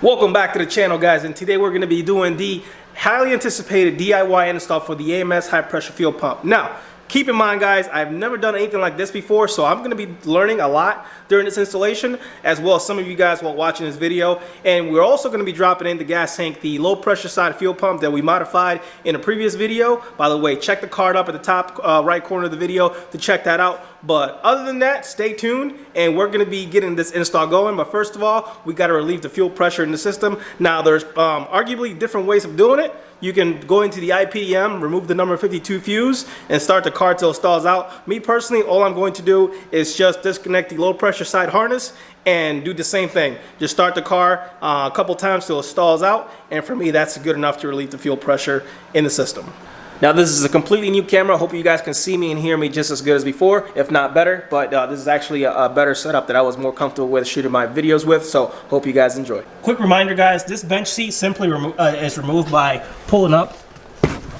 Welcome back to the channel, guys, and today we're going to be doing the highly anticipated DIY install for the AMS high pressure fuel pump. Now, keep in mind, guys, I've never done anything like this before, so I'm going to be learning a lot during this installation, as well as some of you guys while watching this video. And we're also going to be dropping in the gas tank, the low pressure side fuel pump that we modified in a previous video. By the way, check the card up at the top right corner of the video to check that out. But other than that, stay tuned, and we're going to be getting this install going. But first of all, we got to relieve the fuel pressure in the system. Now, there's arguably different ways of doing it. You can go into the IPDM, remove the number 52 fuse, and start the car till it stalls out. Me personally, all I'm going to do is just disconnect the low pressure side harness and do the same thing. Just start the car a couple times till it stalls out, and for me, that's good enough to relieve the fuel pressure in the system. Now, this is a completely new camera. I hope you guys can see me and hear me just as good as before, if not better. But this is actually a better setup that I was more comfortable with shooting my videos with, so hope you guys enjoy. Quick reminder, guys, this bench seat simply is removed by pulling up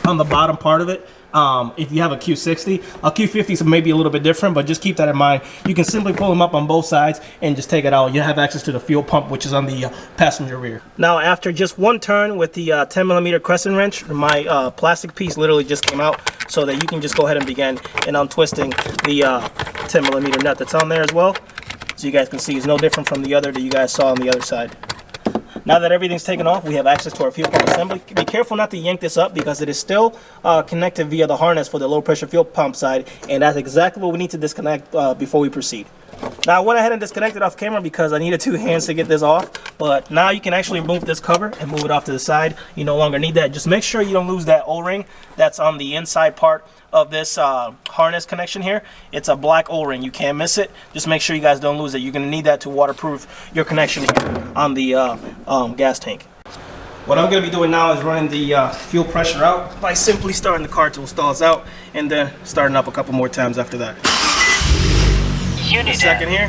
on the bottom part of it. If you have a Q60, a Q50 is maybe a little bit different, but just keep that in mind. You can simply pull them up on both sides and just take it out. You have access to the fuel pump, which is on the passenger rear. Now, after just one turn with the 10mm crescent wrench, my plastic piece literally just came out, so that you can just go ahead and begin and untwisting the 10mm nut that's on there as well. So you guys can see it's no different from the other that you guys saw on the other side. Now that everything's taken off, we have access to our fuel pump assembly. Be careful not to yank this up because it is still connected via the harness for the low pressure fuel pump side, and that's exactly what we need to disconnect before we proceed. Now, I went ahead and disconnected off camera because I needed two hands to get this off, but now you can actually remove this cover and move it off to the side. You no longer need that. Just make sure you don't lose that O-ring that's on the inside part of this harness connection here. It's a black O-ring. You can't miss it. Just make sure you guys don't lose it. You're going to need that to waterproof your connection here on the gas tank. What I'm going to be doing now is running the fuel pressure out by simply starting the car till it stalls out, and then starting up a couple more times after that. A second here.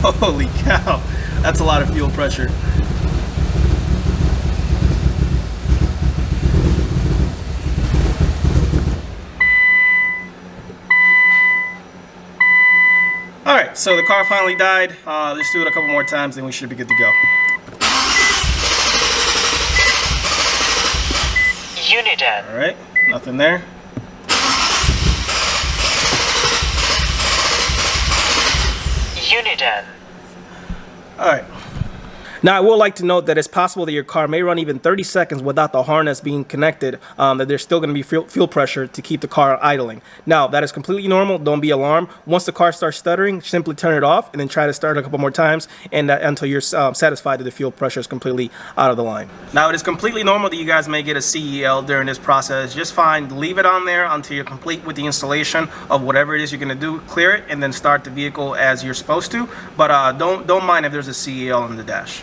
Holy cow, that's a lot of fuel pressure. Alright, so the car finally died. Let's do it a couple more times and we should be good to go. Alright, nothing there. Alright. Now, I would like to note that it's possible that your car may run even 30 seconds without the harness being connected, that there's still going to be fuel pressure to keep the car idling. Now, that is completely normal. Don't be alarmed. Once the car starts stuttering, simply turn it off and then try to start it a couple more times and until you're satisfied that the fuel pressure is completely out of the line. Now, it is completely normal that you guys may get a CEL during this process. Just fine. Leave it on there until you're complete with the installation of whatever it is you're going to do. Clear it and then start the vehicle as you're supposed to. But don't mind if there's a CEL on the dash.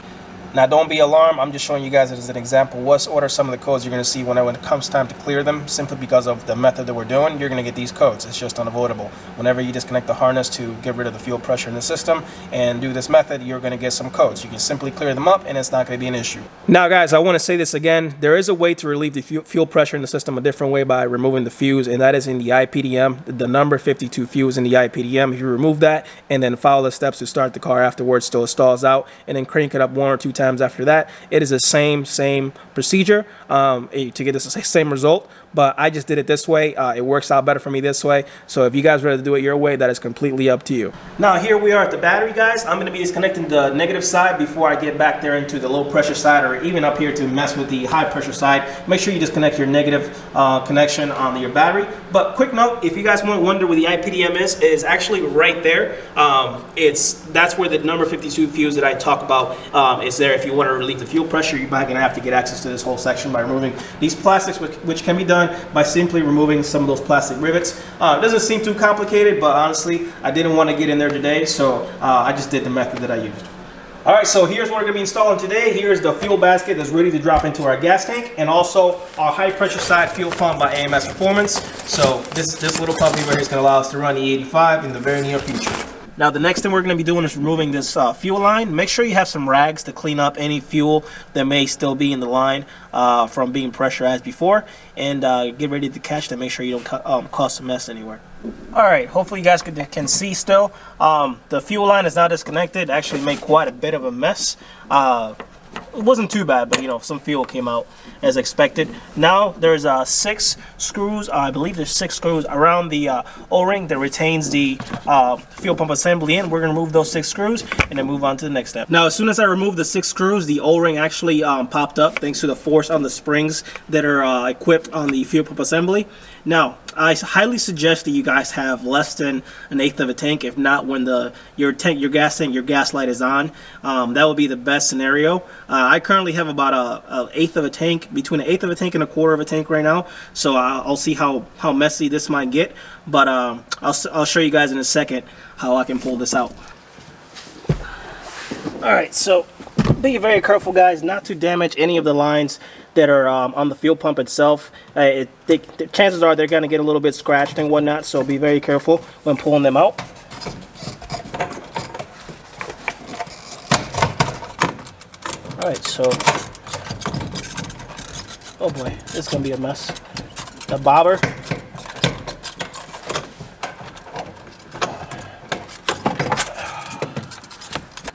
Now, don't be alarmed. I'm just showing you guys as an example what order some of the codes you're going to see when it comes time to clear them. Simply because of the method that we're doing, you're going to get these codes. It's just unavoidable. Whenever you disconnect the harness to get rid of the fuel pressure in the system and do this method, you're going to get some codes. You can simply clear them up and it's not going to be an issue. Now, guys, I want to say this again. There is a way to relieve the fuel pressure in the system a different way by removing the fuse, and that is in the IPDM, the number 52 fuse in the IPDM. If you remove that and then follow the steps to start the car afterwards till it stalls out and then crank it up 1 or 2 times after that, it is the same procedure to get this same result, but I just did it this way. It works out better for me this way, so if you guys rather do it your way, that is completely up to you. Now, here we are at the battery, guys. I'm going to be disconnecting the negative side before I get back there into the low pressure side, or even up here to mess with the high pressure side. Make sure you disconnect your negative connection on your battery. But quick note, if you guys wonder where the IPDM is actually right there. That's where the number 52 fuse that I talk about is there. If you want to relieve the fuel pressure, you're going to have to get access to this whole section by removing these plastics, which can be done by simply removing some of those plastic rivets. It doesn't seem too complicated, but honestly, I didn't want to get in there today, so I just did the method that I used. Alright, so here's what we're going to be installing today. Here's the fuel basket that's ready to drop into our gas tank, and also our high pressure side fuel pump by AMS Performance. So this little puppy right here is going to allow us to run E85 in the very near future. Now the next thing we're going to be doing is removing this fuel line. Make sure you have some rags to clean up any fuel that may still be in the line from being pressurized before, and get ready to catch to make sure you don't cause a mess anywhere. Alright, hopefully you guys can see still. The fuel line is now disconnected. Actually made quite a bit of a mess. It wasn't too bad, but you know, some fuel came out as expected. Now there's 6 screws, I believe there's 6 screws around the O-ring that retains the fuel pump assembly in. We're going to remove those 6 screws and then move on to the next step. Now as soon as I remove the 6 screws, the O-ring actually popped up thanks to the force on the springs that are equipped on the fuel pump assembly. Now I highly suggest that you guys have less than 1/8 of a tank. If not, when your gas light is on, that would be the best scenario. I currently have about an 1/8 of a tank, between an 1/8 of a tank and a 1/4 of a tank right now. So I'll see how messy this might get, but I'll show you guys in a second how I can pull this out. All right, so be very careful, guys, not to damage any of the lines that are on the fuel pump itself. Chances are they're going to get a little bit scratched and whatnot, so be very careful when pulling them out. Alright, so, oh boy, this is going to be a mess. The bobber.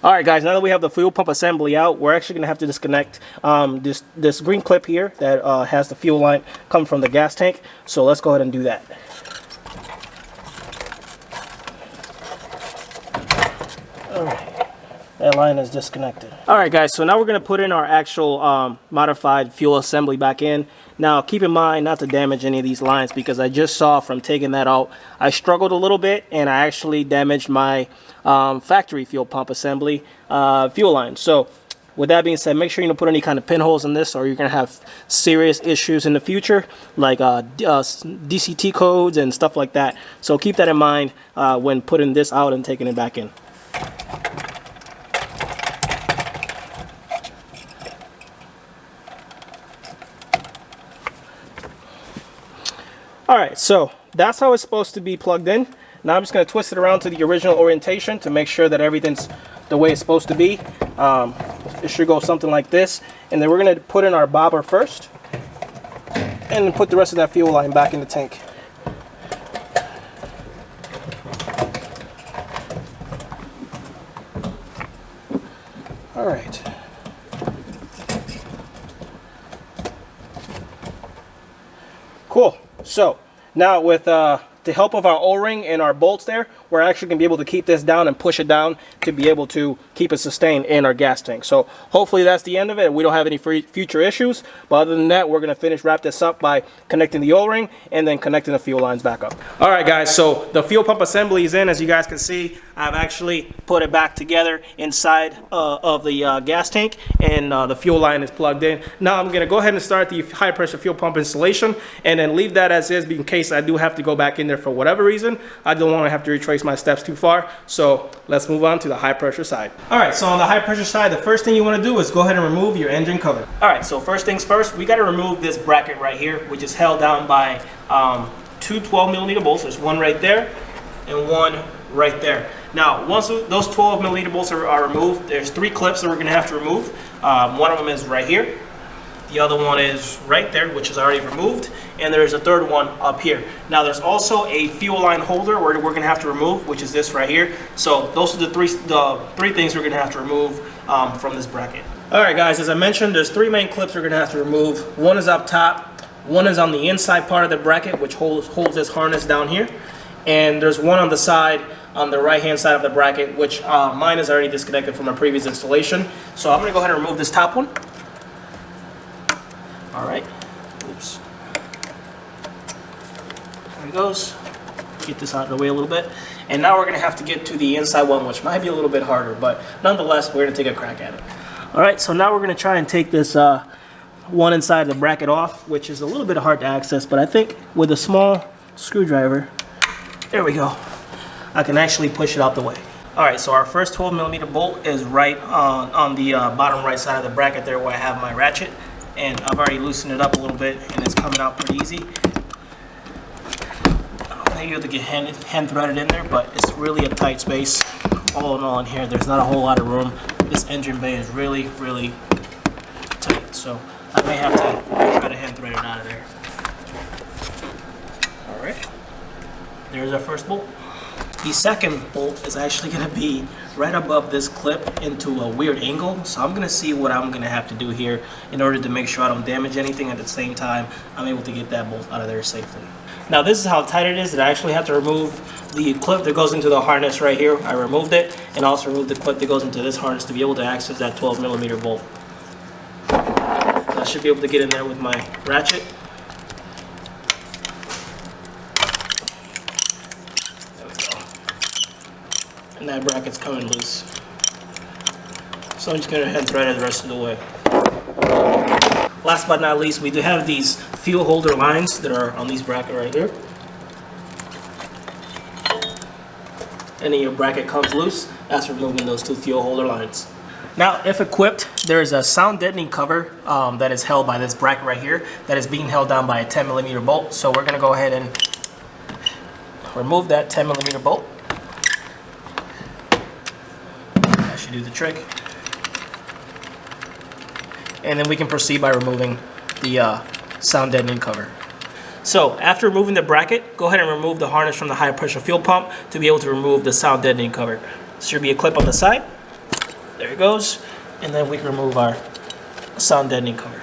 Alright guys, now that we have the fuel pump assembly out, we're actually going to have to disconnect this green clip here that has the fuel line coming from the gas tank. So let's go ahead and do that. Alright, that line is disconnected. Alright guys, so now we're going to put in our actual modified fuel assembly back in. Now keep in mind not to damage any of these lines, because I just saw from taking that out, I struggled a little bit and I actually damaged my factory fuel pump assembly fuel line. So with that being said, make sure you don't put any kind of pinholes in this, or you're going to have serious issues in the future, like DCT codes and stuff like that. So keep that in mind when putting this out and taking it back in. Alright, so that's how it's supposed to be plugged in. Now I'm just going to twist it around to the original orientation to make sure that everything's the way it's supposed to be. It should go something like this. And then we're going to put in our bobber first, and then put the rest of that fuel line back in the tank. Alright. Cool. So now with the help of our O-ring and our bolts there, we're actually going to be able to keep this down and push it down to be able to keep it sustained in our gas tank. So hopefully that's the end of it and we don't have any future issues. But other than that, we're going to wrap this up by connecting the O-ring and then connecting the fuel lines back up. All right guys, so the fuel pump assembly is in. As you guys can see, I've actually put it back together inside of the gas tank, and the fuel line is plugged in. Now I'm going to go ahead and start the high pressure fuel pump installation and then leave that as is, in case I do have to go back in there for whatever reason. I don't want to have to retrace my steps too far. So let's move on to the high pressure side. All right, so on the high pressure side, the first thing you want to do is go ahead and remove your engine cover. All right, so first things first, we got to remove this bracket right here, which is held down by two 12mm bolts. There's one right there and one right there. Now, once those 12mm bolts are removed, there's 3 clips that we're going to have to remove. One of them is right here. The other one is right there, which is already removed, and there's a third one up here. Now there's also a fuel line holder where we're going to have to remove, which is this right here. So those are the three things we're going to have to remove from this bracket. All right guys, as I mentioned, there's 3 main clips we're going to have to remove. One is up top, one is on the inside part of the bracket, which holds this harness down here, and there's one on the side, on the right hand side of the bracket, which mine is already disconnected from my previous installation. So I'm going to go ahead and remove this top one. All right, oops, there it goes. Get this out of the way a little bit. And now we're gonna have to get to the inside one, which might be a little bit harder, but nonetheless, we're gonna take a crack at it. All right, so now we're gonna try and take this one inside of the bracket off, which is a little bit hard to access, but I think with a small screwdriver, there we go, I can actually push it out the way. All right, so our first 12mm bolt is right on the bottom right side of the bracket there where I have my ratchet. And I've already loosened it up a little bit and it's coming out pretty easy. Oh think you'll get hand threaded in there, but it's really a tight space. All in all in here, there's not a whole lot of room. This engine bay is really, really tight, so I may have to try to hand thread it out of there. All right, there's our first bolt. The second bolt is actually going to be right above this clip into a weird angle, so I'm going to see what I'm going to have to do here in order to make sure I don't damage anything. At the same time, I'm able to get that bolt out of there safely. Now this is how tight it is that I actually have to remove the clip that goes into the harness right here. I removed it, and also removed the clip that goes into this harness to be able to access that 12mm bolt. I should be able to get in there with my ratchet. And that bracket's coming loose. So I'm just going to hand thread it the rest of the way. Last but not least, we do have these fuel holder lines that are on these brackets right here. And then your bracket comes loose. That's removing those two fuel holder lines. Now, if equipped, there is a sound deadening cover that is held by this bracket right here that is being held down by a 10mm bolt. So we're going to go ahead and remove that 10mm bolt. Do the trick, and then we can proceed by removing the sound deadening cover. So after removing the bracket, go ahead and remove the harness from the high pressure fuel pump to be able to remove the sound deadening cover. Should be a clip on the side. There it goes, and then we can remove our sound deadening cover.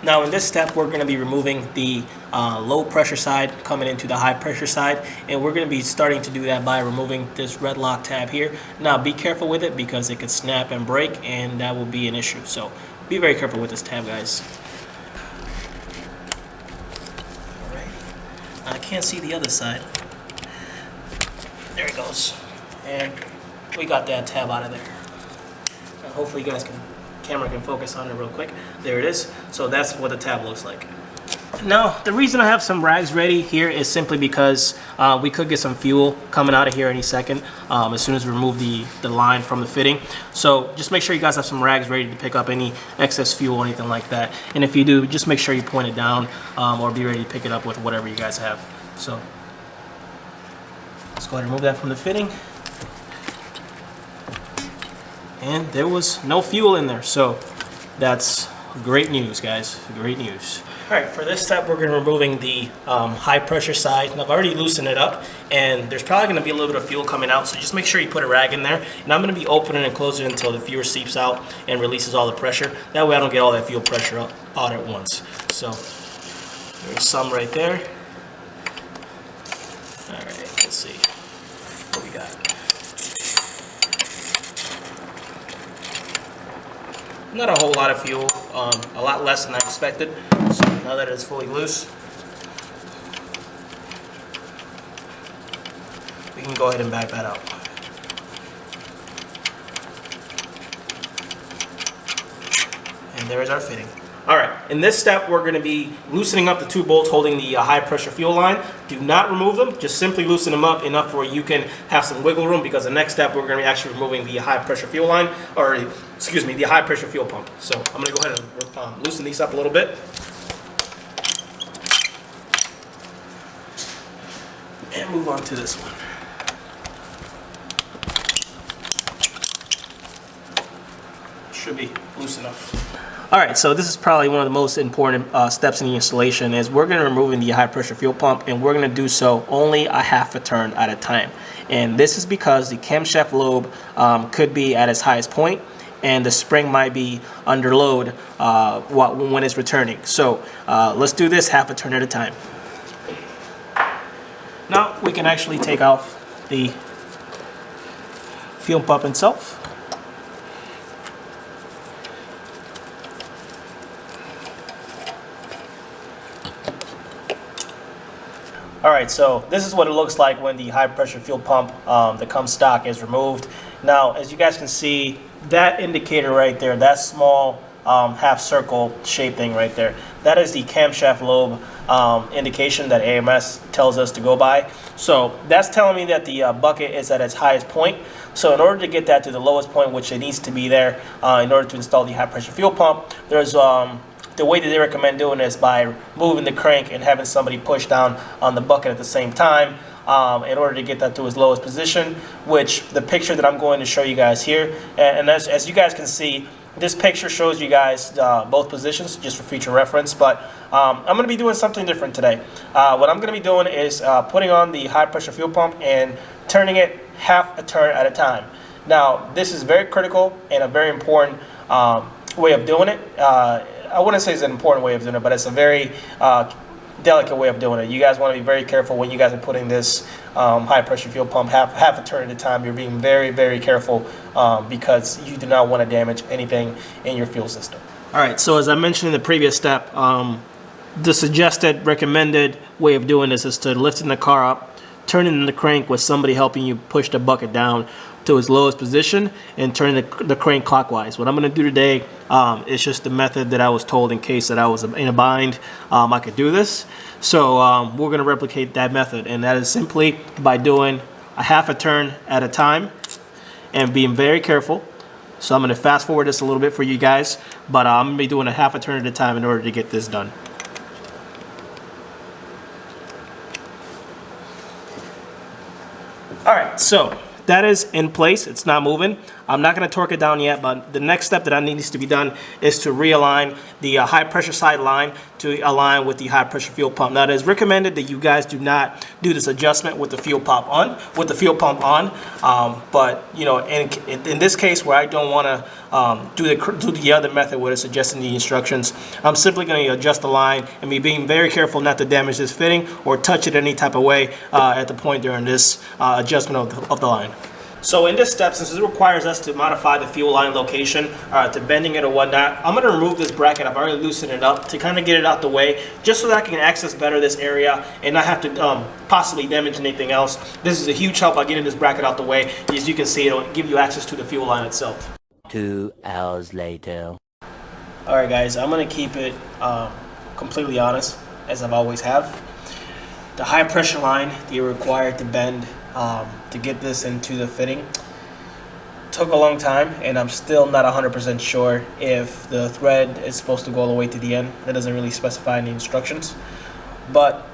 Now in this step, we're going to be removing the low pressure side coming into the high pressure side, and we're going to be starting to do that by removing this red lock tab here. Now be careful with it because it could snap and break, and that will be an issue. So be very careful with this tab, guys. Alright, I can't see the other side. There it goes, and we got that tab out of there. Now, hopefully you guys camera can focus on it real quick. There it is. So that's what the tab looks like. Now, the reason I have some rags ready here is simply because we could get some fuel coming out of here any second as soon as we remove the line from the fitting. So just make sure you guys have some rags ready to pick up any excess fuel or anything like that. And if you do, just make sure you point it down or be ready to pick it up with whatever you guys have. So let's go ahead and remove that from the fitting. And there was no fuel in there, so that's great news, guys. Great news. All right, for this step, we're going to be removing the high pressure side. And I've already loosened it up, and there's probably going to be a little bit of fuel coming out, so just make sure you put a rag in there. And I'm going to be opening and closing it until the fuel seeps out and releases all the pressure. That way I don't get all that fuel pressure out at once. So there's some right there. All right, let's see what we got. Not a whole lot of fuel, a lot less than I expected. So now that it's fully loose, we can go ahead and back that out. And there is our fitting. All right, in this step, we're going to be loosening up the two bolts holding the high pressure fuel line. Do not remove them, just simply loosen them up enough where you can have some wiggle room, because the next step, we're going to be actually removing the high pressure fuel line, or excuse me, the high pressure fuel pump. So I'm going to go ahead and loosen these up a little bit. And move on to this one. Should be loose enough. All right, so this is probably one of the most important steps in the installation is we're going to remove the high pressure fuel pump, and we're going to do so only a half a turn at a time. And this is because the camshaft lobe could be at its highest point, and the spring might be under load when it's returning. So let's do this half a turn at a time. Now we can actually take off the fuel pump itself. Alright, so this is what it looks like when the high pressure fuel pump that comes stock is removed. Now, as you guys can see, that indicator right there, that small half circle shape thing right there, that is the camshaft lobe indication that AMS tells us to go by. So that's telling me that the bucket is at its highest point. So in order to get that to the lowest point, which it needs to be there in order to install the high pressure fuel pump, there's the way that they recommend doing this by moving the crank and having somebody push down on the bucket at the same time in order to get that to its lowest position, which the picture that I'm going to show you guys here, and as you guys can see, this picture shows you guys both positions just for future reference, but I'm going to be doing something different today. What I'm going to be doing is putting on the high pressure fuel pump and turning it half a turn at a time. Now, this is very critical and a very important way of doing it. I wouldn't say it's an important way of doing it, but it's a very delicate way of doing it. You guys want to be very careful when you guys are putting this high pressure fuel pump half a turn at a time. You're being very, very careful because you do not want to damage anything in your fuel system. All right, so as I mentioned in the previous step, the suggested, recommended way of doing this is to lifting the car up, turning the crank with somebody helping you push the bucket down to its lowest position, and turning the crank clockwise. What I'm going to do today is just the method that I was told in case that I was in a bind I could do this. So we're going to replicate that method, and that is simply by doing a half a turn at a time and being very careful. So I'm going to fast forward this a little bit for you guys, but I'm going to be doing a half a turn at a time in order to get this done. All right, so that is in place. It's not moving. I'm not going to torque it down yet, but the next step that needs to be done is to realign the high pressure side line to align with the high pressure fuel pump. Now, it is recommended that you guys do not do this adjustment with the fuel pump on, but you know, in this case where I don't want to do the other method where it's suggesting the instructions, I'm simply going to adjust the line and be being very careful not to damage this fitting or touch it any type of way at the point during this adjustment of the line. So in this step, since it requires us to modify the fuel line location to bending it or whatnot, I'm going to remove this bracket. I've already loosened it up to kind of get it out the way, just so that I can access better this area and not have to possibly damage anything else. This is a huge help by getting this bracket out the way. As you can see, it'll give you access to the fuel line itself. 2 hours later. All right, guys, I'm going to keep it completely honest, as I've always have. The high pressure line that you're required to bend to get this into the fitting took a long time, and I'm still not 100% sure if the thread is supposed to go all the way to the end. That doesn't really specify in the instructions. But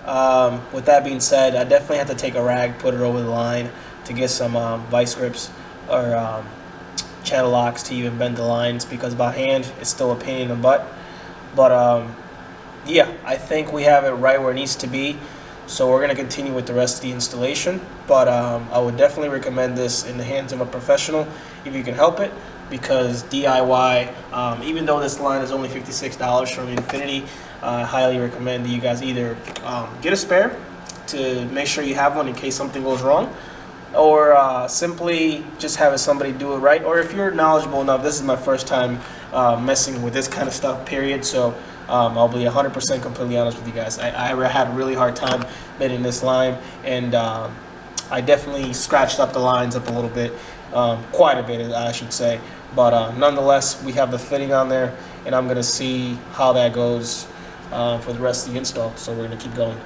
with that being said, I definitely have to take a rag, put it over the line to get some vice grips or channel locks to even bend the lines, because by hand it's still a pain in the butt. But yeah, I think we have it right where it needs to be. So we're going to continue with the rest of the installation, but I would definitely recommend this in the hands of a professional if you can help it, because DIY, even though this line is only $56 from Infinity, I highly recommend that you guys either get a spare to make sure you have one in case something goes wrong, or simply just having somebody do it right. Or if you're knowledgeable enough, this is my first time messing with this kind of stuff, period, so I'll be 100% completely honest with you guys. I had a really hard time bending this line, and I definitely scratched up the lines up a little bit, quite a bit, I should say. But nonetheless, we have the fitting on there, and I'm going to see how that goes for the rest of the install. So we're going to keep going.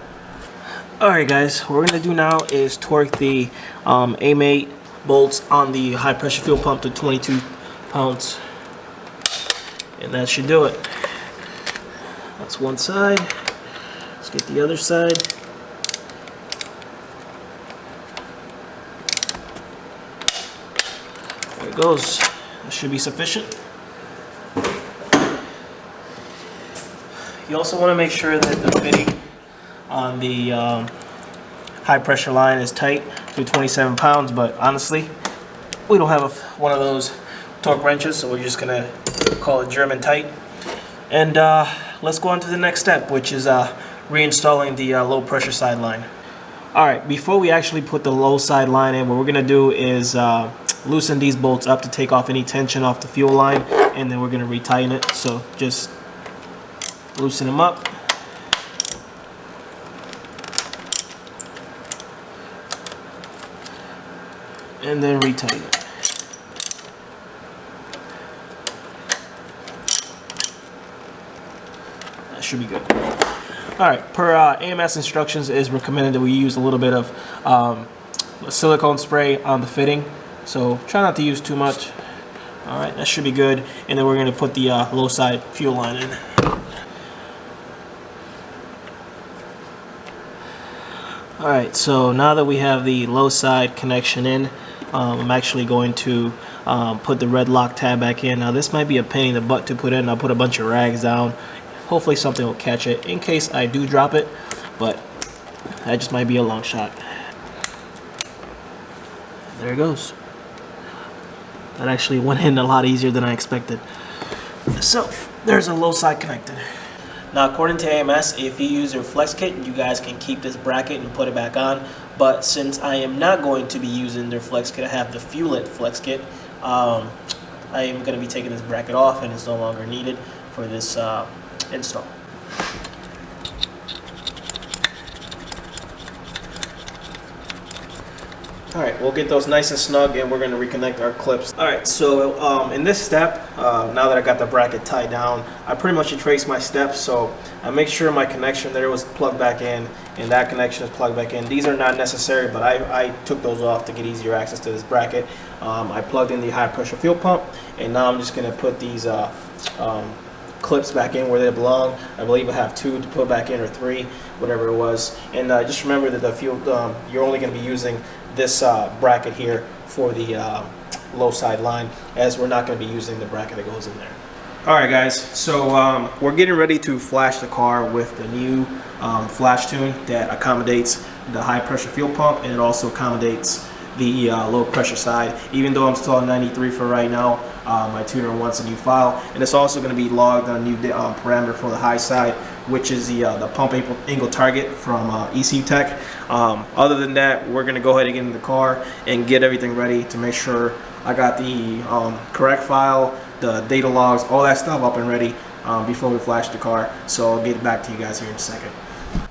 All right, guys, what we're going to do now is torque the AM8 bolts on the high pressure fuel pump to 22 pounds, and that should do it. That's one side. Let's get the other side. There it goes. That should be sufficient. You also want to make sure that the fitting on the high pressure line is tight to 27 pounds, but honestly, we don't have one of those torque wrenches, so we're just going to call it German tight. And let's go on to the next step, which is reinstalling the low pressure side line. Alright, before we actually put the low side line in, what we're going to do is loosen these bolts up to take off any tension off the fuel line, and then we're going to retighten it. So just loosen them up. And then retighten it. Should be good. All right, per AMS instructions, it is recommended that we use a little bit of silicone spray on the fitting, so try not to use too much. All right, that should be good, and then we're going to put the low side fuel line in. Alright, so now that we have the low side connection in, I'm actually going to put the red lock tab back in. Now this might be a pain in the butt to put in. I'll put a bunch of rags down. Hopefully something will catch it in case I do drop it, but that just might be a long shot. There it goes. That actually went in a lot easier than I expected. So there's a low side connected. Now, according to AMS, if you use your flex kit, you guys can keep this bracket and put it back on. But since I am not going to be using their flex kit, I have the Fuel flex kit. I am going to be taking this bracket off, and it's no longer needed for this install. Alright, we'll get those nice and snug, and we're going to reconnect our clips. Alright, so in this step, now that I got the bracket tied down, I pretty much retraced my steps. So I make sure my connection there was plugged back in, and that connection is plugged back in. These are not necessary, but I took those off to get easier access to this bracket. I plugged in the high pressure fuel pump, and now I'm just going to put these clips back in where they belong. I believe I have 2 to put back in, or 3, whatever it was. And just remember that the fuel, you're only going to be using this bracket here for the low side line, as we're not going to be using the bracket that goes in there. Alright guys, so we're getting ready to flash the car with the new flash tune that accommodates the high pressure fuel pump, and it also accommodates the low pressure side. Even though I'm still on 93 for right now, my tuner wants a new file, and it's also going to be logged on a new parameter for the high side, which is the pump angle target from ECU Tech. Other than that, we're going to go ahead and get in the car and get everything ready to make sure I got the correct file, the data logs, all that stuff up and ready before we flash the car. So I'll get back to you guys here in a second.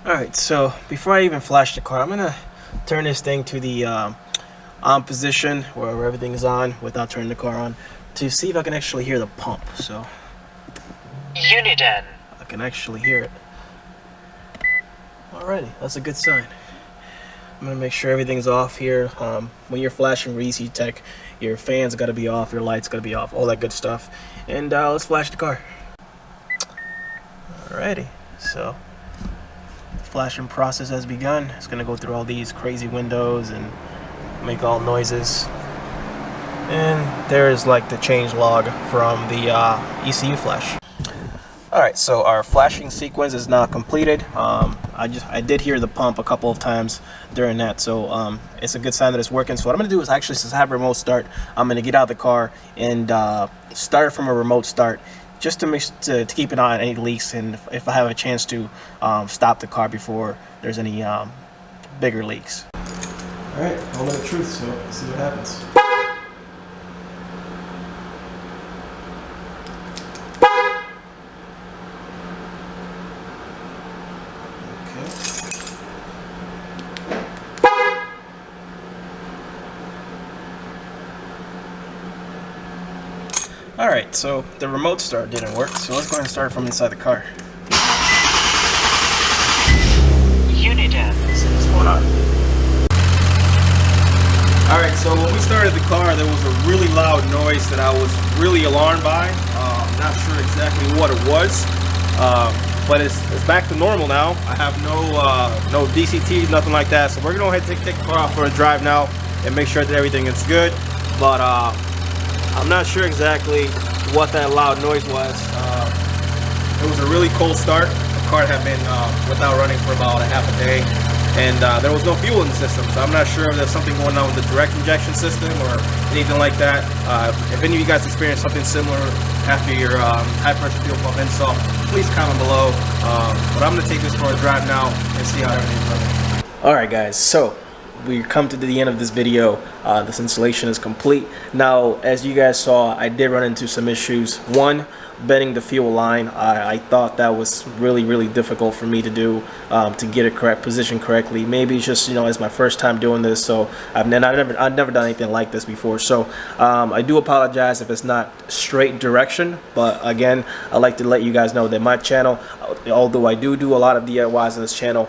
Alright, so before I even flash the car, I'm going to turn this thing to the on position where everything is on without turning the car on, to see if I can actually hear the pump. So Uniden. I can actually hear it. Alrighty, that's a good sign. I'm gonna make sure everything's off here. When you're flashing with ECU Tech, your fans got to be off, your lights got to be off, all that good stuff. And let's flash the car. Alrighty, so the flashing process has begun. It's gonna go through all these crazy windows and make all noises. And there's like the change log from the ECU flash. Alright, so our flashing sequence is now completed. I did hear the pump a couple of times during that, so it's a good sign that it's working. So what I'm going to do is actually, since I have remote start, I'm going to get out of the car and start from a remote start, just to keep an eye on any leaks, and if I have a chance to stop the car before there's any bigger leaks. Alright, moment of truth, so let's see what happens. Alright, so the remote start didn't work, so let's go ahead and start from inside the car. Uniden. See what's going on. Alright, so when we started the car, there was a really loud noise that I was really alarmed by. Not sure exactly what it was, but it's back to normal now. I have no DCTs, nothing like that, so we're going to go ahead and take the car out for a drive now and make sure that everything is good. But I'm not sure exactly what that loud noise was. It was a really cold start. The car had been without running for about a half a day, and there was no fuel in the system, so I'm not sure if there's something going on with the direct injection system or anything like that. If any of you guys experienced something similar after your high pressure fuel pump install, please comment below. But I'm going to take this for a drive now and see how everything's running. Alright guys, so we come to the end of this video. This installation is complete. Now, as you guys saw, I did run into some issues. One, bending the fuel line. I thought that was really difficult for me to do, to get it correct, positioned correctly. Maybe it's just, it's my first time doing this, so I've never done anything like this before. So I do apologize if it's not straight direction, but again, I like to let you guys know that my channel, although I do a lot of DIYs on this channel,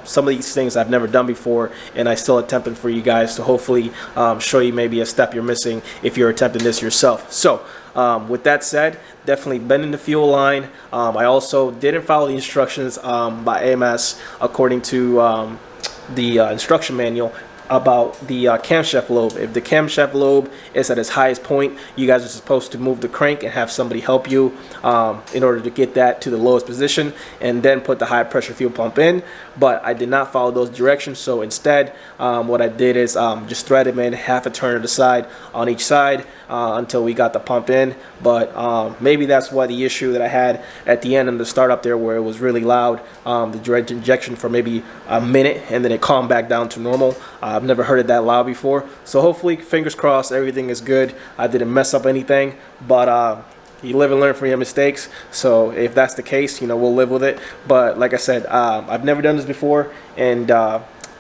some of these things I've never done before, and I still attempted for you guys to hopefully show you maybe a step you're missing if you're attempting this yourself. So with that said, definitely bending the fuel line. I also didn't follow the instructions by AMS according to the instruction manual about the camshaft lobe. If the camshaft lobe is at its highest point, you guys are supposed to move the crank and have somebody help you in order to get that to the lowest position and then put the high pressure fuel pump in. But I did not follow those directions, so instead what I did is just thread them in half a turn to the side on each side until we got the pump in. But maybe that's why the issue that I had at the end of the startup there, where it was really loud, the direct injection for maybe a minute and then it calmed back down to normal. I've never heard it that loud before, so hopefully, fingers crossed, everything is good. I didn't mess up anything, but you live and learn from your mistakes. So if that's the case, you know, we'll live with it. But like I said, I've never done this before, and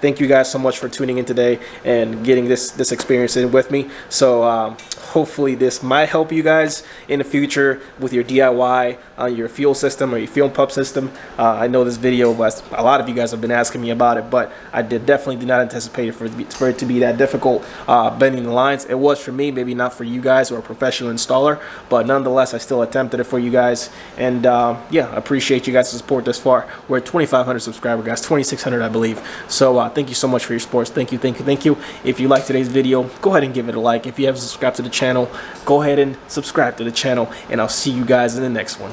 thank you guys so much for tuning in today and getting this experience in with me. So hopefully this might help you guys in the future with your DIY on your fuel system or your fuel pump system. I know this video was, a lot of you guys have been asking me about it, but I definitely did not anticipate for it to be that difficult bending the lines. It was for me, maybe not for you guys or a professional installer, but nonetheless I still attempted it for you guys. And yeah, I appreciate you guys' support this far. We're at 2,500 subscribers, guys, 2,600 I believe. So thank you so much for your support. Thank you, thank you, thank you. If you like today's video, go ahead and give it a like. If you haven't subscribed to the channel, go ahead and subscribe to the channel, and I'll see you guys in the next one.